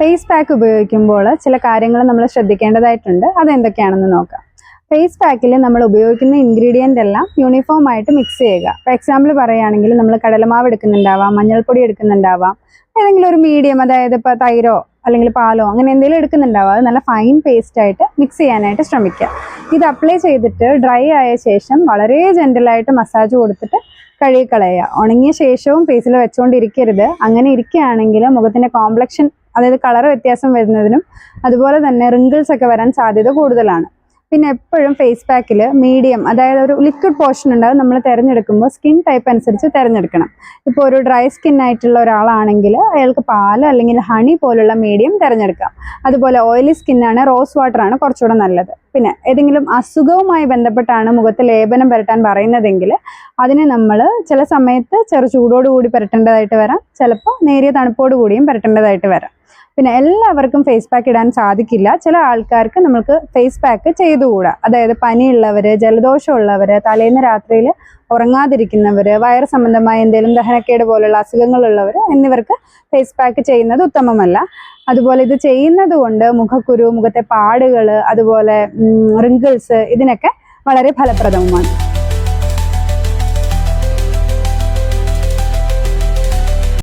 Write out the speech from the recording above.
Face pack ഉപയോഗിക്കുമ്പോൾ ചില കാര്യങ്ങൾ നമ്മൾ ശ്രദ്ധിക്കേണ്ടതായിട്ടുണ്ട്. അതെന്തൊക്കെയാണെന്ന് നോക്കാം. ഫേസ് പാക്കിൽ നമ്മൾ ഉപയോഗിക്കുന്ന ഇൻഗ്രീഡിയൻ്റ് എല്ലാം യൂണിഫോം ആയിട്ട് മിക്സ് ചെയ്യുക. ഫോർ എക്സാമ്പിൾ പറയുകയാണെങ്കിൽ നമ്മൾ കടലമാവ് എടുക്കുന്നുണ്ടാവാം, മഞ്ഞൾപ്പൊടി എടുക്കുന്നുണ്ടാവാം, ഏതെങ്കിലും ഒരു മീഡിയം, അതായത് ഇപ്പോൾ തൈരോ അല്ലെങ്കിൽ പാലോ അങ്ങനെ എന്തെങ്കിലും എടുക്കുന്നുണ്ടാവും. അത് നല്ല ഫൈൻ പേസ്റ്റ് ആയിട്ട് മിക്സ് ചെയ്യാനായിട്ട് ശ്രമിക്കുക. ഇത് അപ്ലൈ ചെയ്തിട്ട് ഡ്രൈ ആയ ശേഷം വളരെ ജെന്റലായിട്ട് മസാജ് കൊടുത്തിട്ട് കഴുകിക്കളയുക. ഉണങ്ങിയ ശേഷവും ഫേസിൽ വെച്ചുകൊണ്ടിരിക്കരുത്. അങ്ങനെ ഇരിക്കുകയാണെങ്കിൽ മുഖത്തിൻ്റെ കോംപ്ലക്ഷൻ, അതായത് കളർ വ്യത്യാസം വരുന്നതിനും അതുപോലെ തന്നെ റിങ്കിൾസ് ഒക്കെ വരാൻ സാധ്യത കൂടുതലാണ്. പിന്നെ എപ്പോഴും ഫേസ് പാക്കിൽ മീഡിയം, അതായത് ഒരു ലിക്വിഡ് പോർഷൻ ഉണ്ടാകും. നമ്മൾ തിരഞ്ഞെടുക്കുമ്പോൾ സ്കിൻ ടൈപ്പ് അനുസരിച്ച് തിരഞ്ഞെടുക്കണം. ഇപ്പോൾ ഒരു ഡ്രൈ സ്കിൻ ആയിട്ടുള്ള ഒരാളാണെങ്കിൽ അയാൾക്ക് പാൽ അല്ലെങ്കിൽ ഹണി പോലുള്ള മീഡിയം തിരഞ്ഞെടുക്കാം. അതുപോലെ ഓയിലി സ്കിന്നാണ് റോസ് വാട്ടറാണ് കുറച്ചുകൂടെ നല്ലത്. പിന്നെ ഏതെങ്കിലും അസുഖവുമായി ബന്ധപ്പെട്ടാണ് മുഖത്ത് ലേപനം പുരട്ടാൻ പറയുന്നതെങ്കിൽ അതിനെ നമ്മൾ ചില സമയത്ത് ചെറു ചൂടോടുകൂടി പുരട്ടേണ്ടതായിട്ട് വരാം, ചിലപ്പോൾ നേരിയ തണുപ്പോട് കൂടിയും പുരട്ടേണ്ടതായിട്ട് വരാം. പിന്നെ എല്ലാവർക്കും ഫേസ് പാക്ക് ഇടാൻ സാധിക്കില്ല. ചില ആൾക്കാർക്ക് നമുക്ക് ഫേസ് പാക്ക് ചെയ്തുകൂടാ. അതായത് പനിയുള്ളവർ, ജലദോഷമുള്ളവർ, തലേന്ന് രാത്രിയിൽ ഉറങ്ങാതിരിക്കുന്നവർ, വയറ് സംബന്ധമായ എന്തെങ്കിലും ദഹനക്കേട് പോലുള്ള അസുഖങ്ങളുള്ളവർ എന്നിവർക്ക് ഫേസ് പാക്ക് ചെയ്യുന്നത് ഉത്തമമല്ല. അതുപോലെ ഇത് ചെയ്യുന്നത് കൊണ്ട് മുഖക്കുരു, മുഖത്തെ പാടുകൾ, അതുപോലെ റിങ്കിൾസ് ഇതിനൊക്കെ വളരെ ഫലപ്രദവുമാണ്.